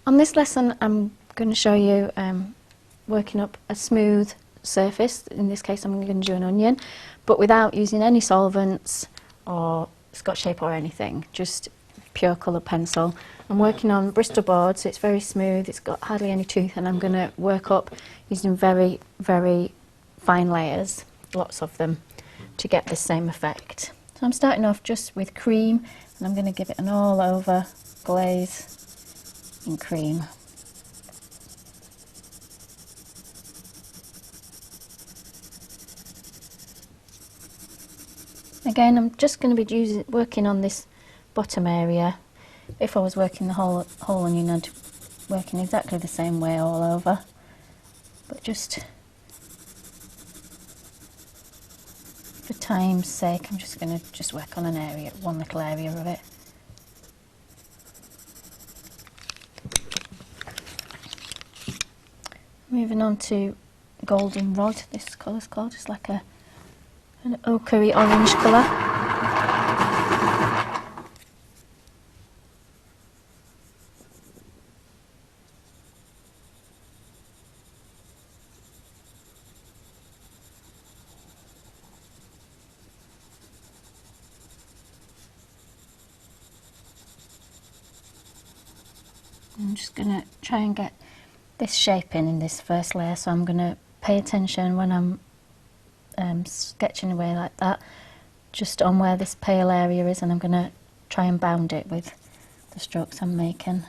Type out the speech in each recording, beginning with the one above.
On this lesson I'm going to show you working up a smooth surface. In this case I'm going to do an onion, but without using any solvents or Scotch tape or anything, just pure coloured pencil. I'm working on Bristol board, so it's very smooth, it's got hardly any tooth, and I'm going to work up using very, very fine layers, lots of them, to get the same effect. So I'm starting off just with cream, and I'm going to give it an all over glaze in cream. Again, I'm just going to be working on this bottom area. If I was working the whole onion, I'd working exactly the same way all over, but just for time's sake, I'm just going to work on an area, one little area of it. Moving on to goldenrod. This colour's called, it's like an ochre orange colour. I'm just going to try and get this shape in this first layer, so I'm going to pay attention when I'm sketching away like that, just on where this pale area is, and I'm going to try and bound it with the strokes I'm making.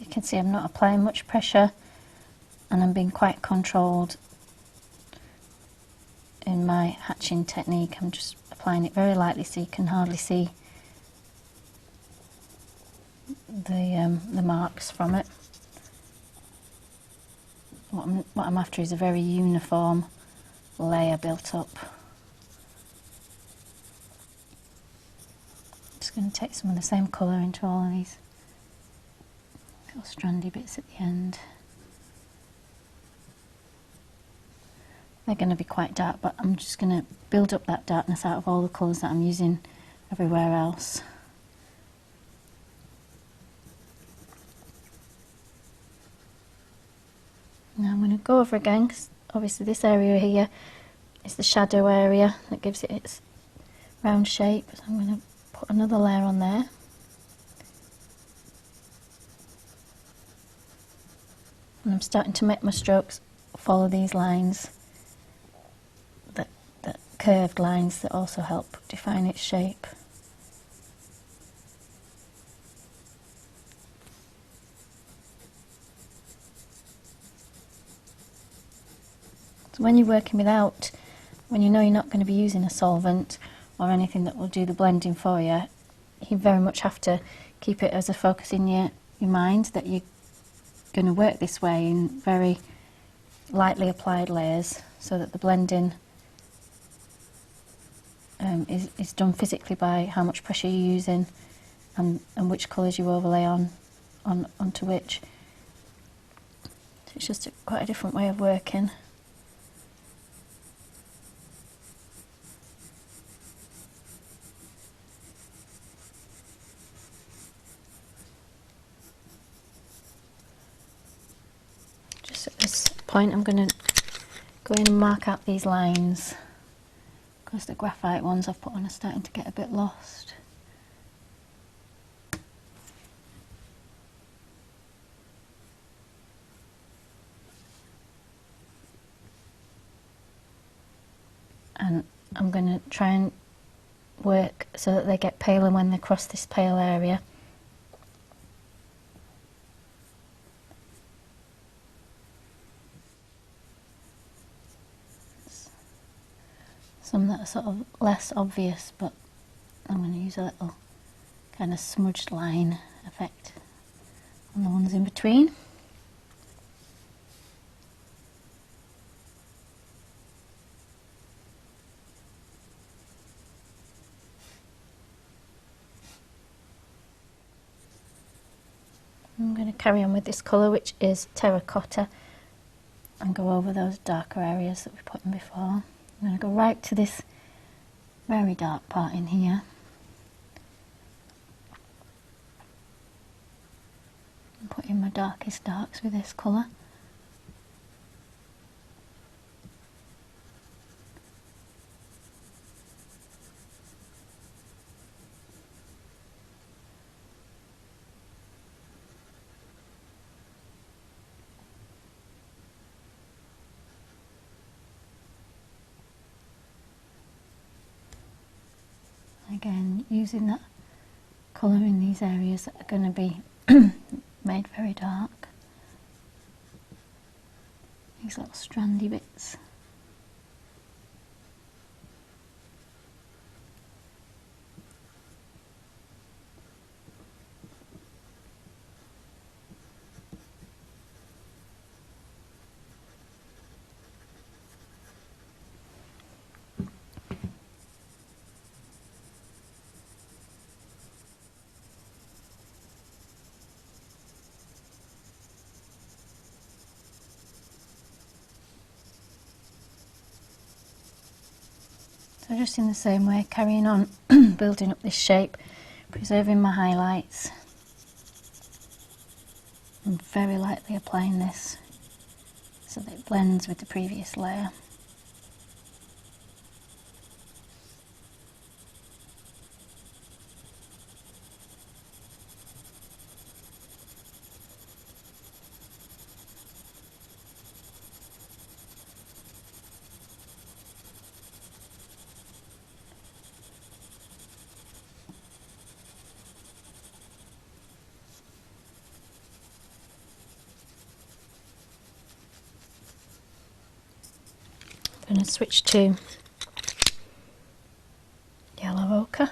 You can see I'm not applying much pressure, and I'm being quite controlled in my hatching technique. I'm just applying it very lightly so you can hardly see the marks from it. What I'm after is a very uniform layer built up. Just going to take some of the same colour into all of these little strandy bits at the end. They're going to be quite dark, but I'm just going to build up that darkness out of all the colours that I'm using everywhere else. Now I'm going to go over again, because obviously this area here is the shadow area that gives it its round shape. So I'm going to put another layer on there. And I'm starting to make my strokes follow these lines, that curved lines that also help define its shape. So when you're working without, when you know you're not going to be using a solvent or anything that will do the blending for you, you very much have to keep it as a focus in your mind that you're going to work this way in very lightly applied layers, so that the blending is done physically by how much pressure you're using and which colours you overlay onto which. So it's just quite a different way of working. Just at this point I'm going to go in and mark out these lines, because the graphite ones I've put on are starting to get a bit lost. And I'm going to try and work so that they get paler when they cross this pale area. Some that are sort of less obvious, but I'm going to use a little kind of smudged line effect on the ones in between. to carry on with this colour, which is terracotta, and go over those darker areas that we put in before. I'm going to go right to this very dark part in here. And put in my darkest darks with this colour. Again, using that colour in these areas that are going to be made very dark. These little strandy bits. So just in the same way, carrying on, building up this shape, preserving my highlights, and very lightly applying this so that it blends with the previous layer. I'm going to switch to yellow ochre.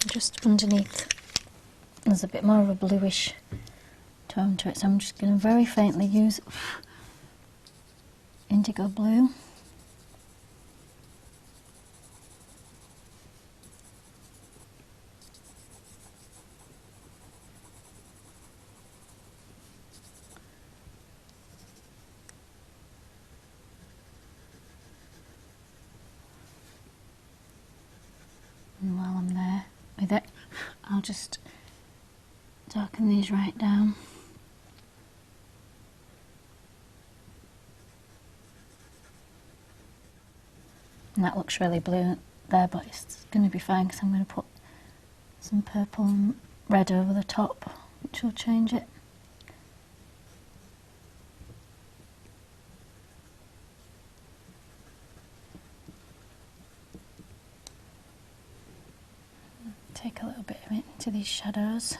Just underneath there's a bit more of a bluish tone to it, so I'm just going to very faintly use indigo blue. And while I'm there with it, I'll just darken these right down. And that looks really blue there, but it's going to be fine because I'm going to put some purple and red over the top, which will change it. Take a little bit of it into these shadows.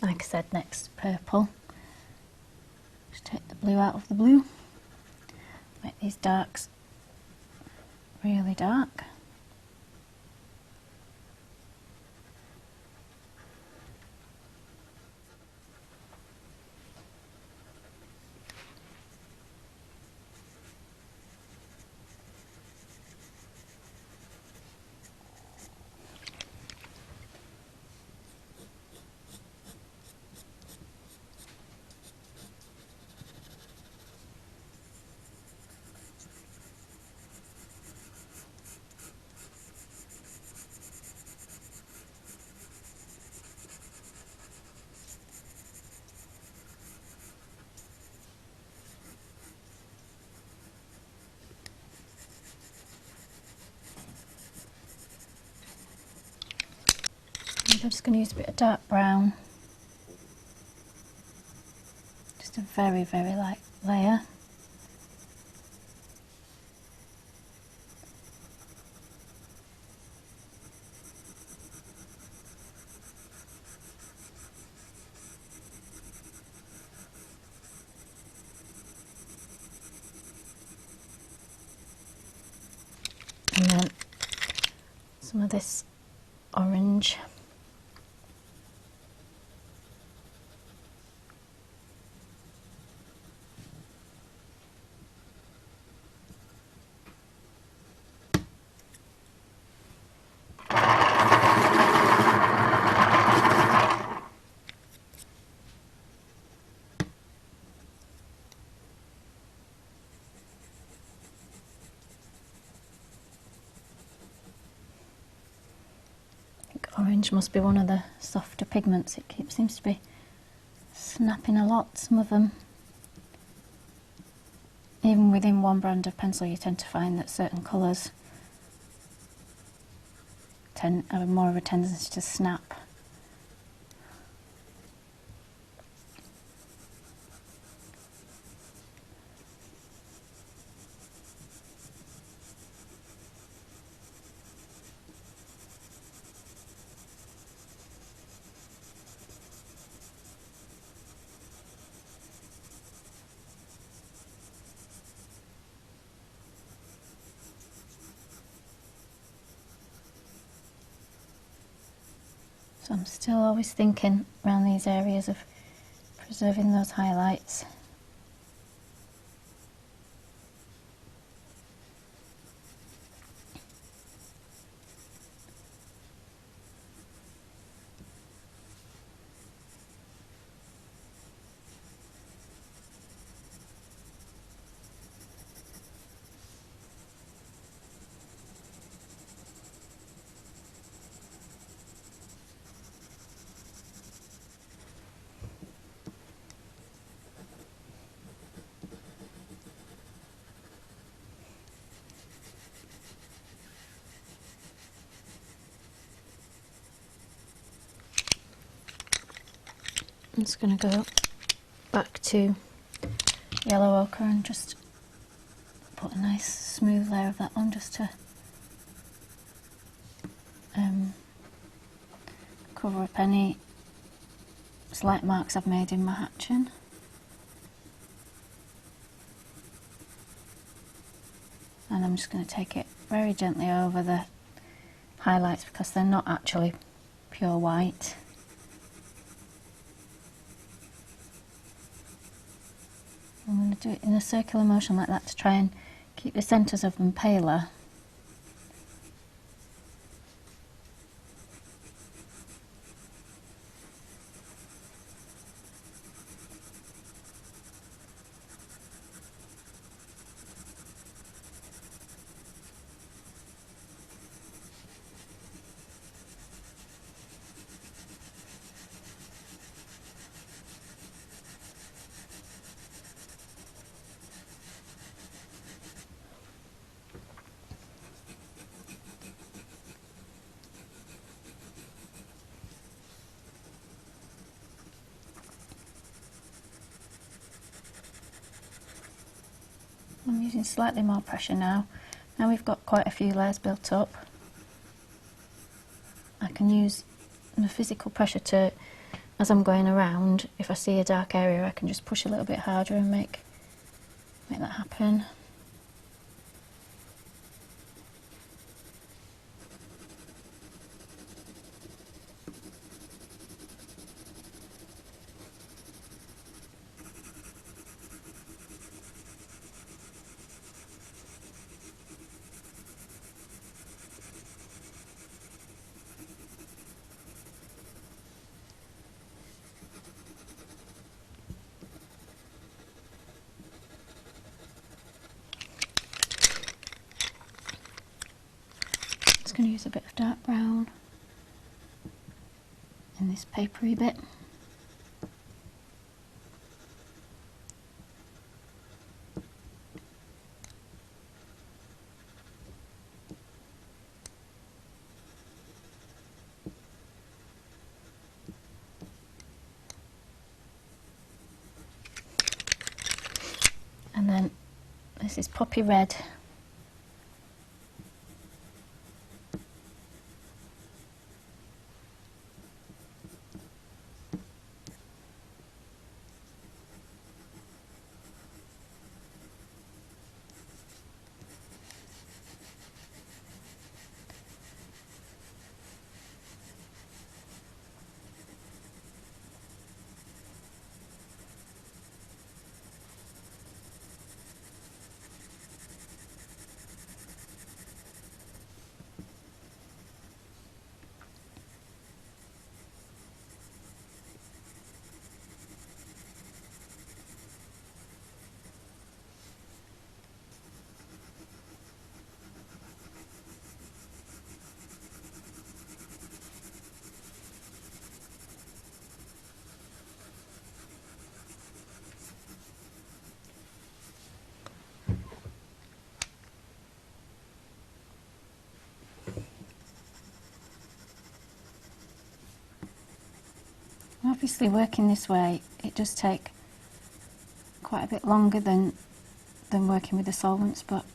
Like I said, next purple. Just take the blue out of the blue. Make these darks really dark. I'm just going to use a bit of dark brown, just a very, very light layer. And then some of this orange. Orange must be one of the softer pigments. It seems to be snapping a lot, some of them. Even within one brand of pencil you tend to find that certain colours have more of a tendency to snap. So I'm still always thinking around these areas of preserving those highlights. I'm just going to go back to yellow ochre and just put a nice smooth layer of that on, just to cover up any slight marks I've made in my hatching. And I'm just going to take it very gently over the highlights because they're not actually pure white. I'm going to do it in a circular motion like that to try and keep the centres of them paler. I'm using slightly more pressure now. Now we've got quite a few layers built up. I can use the physical pressure to, as I'm going around, if I see a dark area I can just push a little bit harder and make that happen. Just going to use a bit of dark brown in this papery bit. This is poppy red. Obviously, working this way, it does take quite a bit longer than working with the solvents, but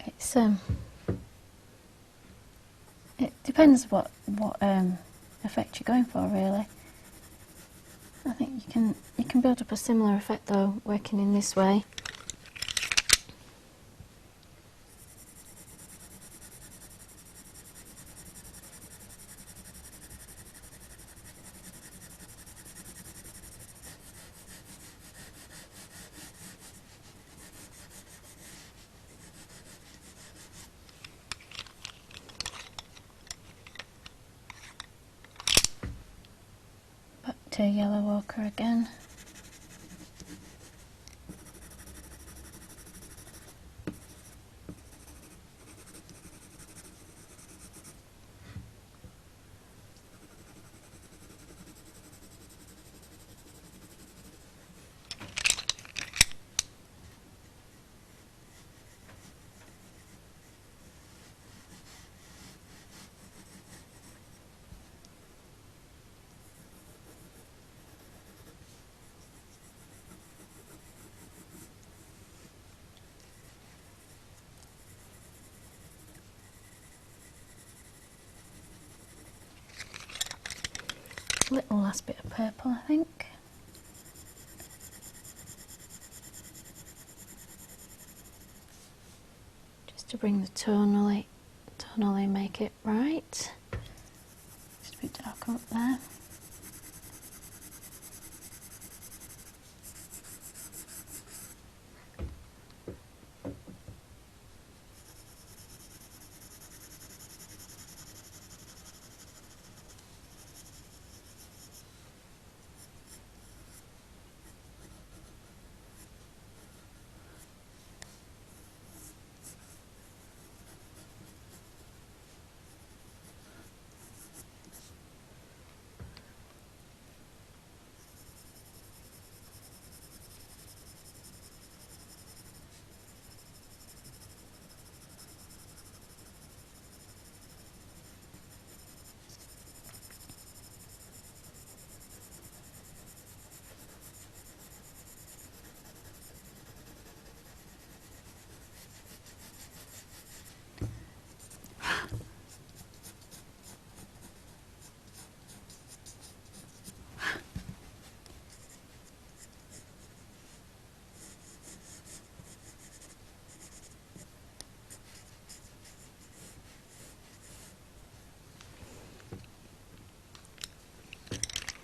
it's it depends what effect you're going for, really. I think you can build up a similar effect though working in this way. Back to yellow ochre again. Little last bit of purple, I think. Just to bring the tonally make it right. Just a bit darker up there.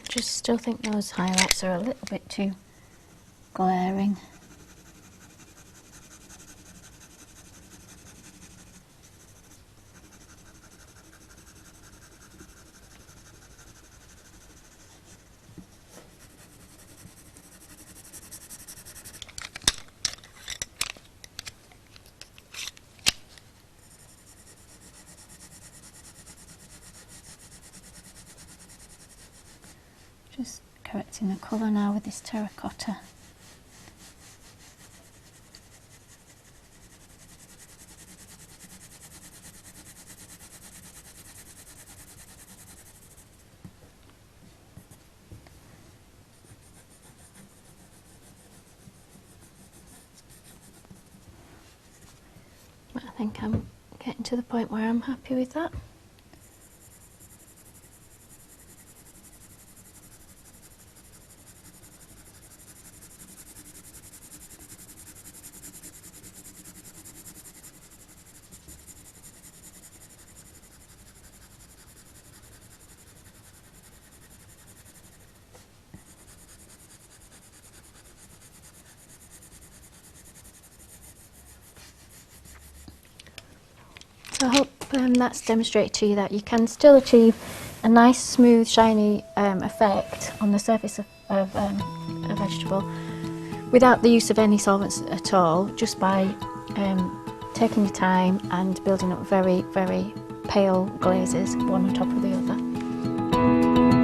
Just still think those highlights are a little bit too glaring. Just correcting the colour now with this terracotta. I think I'm getting to the point where I'm happy with that. So I hope that's demonstrated to you that you can still achieve a nice, smooth, shiny effect on the surface of a vegetable without the use of any solvents at all, just by taking your time and building up very, very pale glazes, one on top of the other.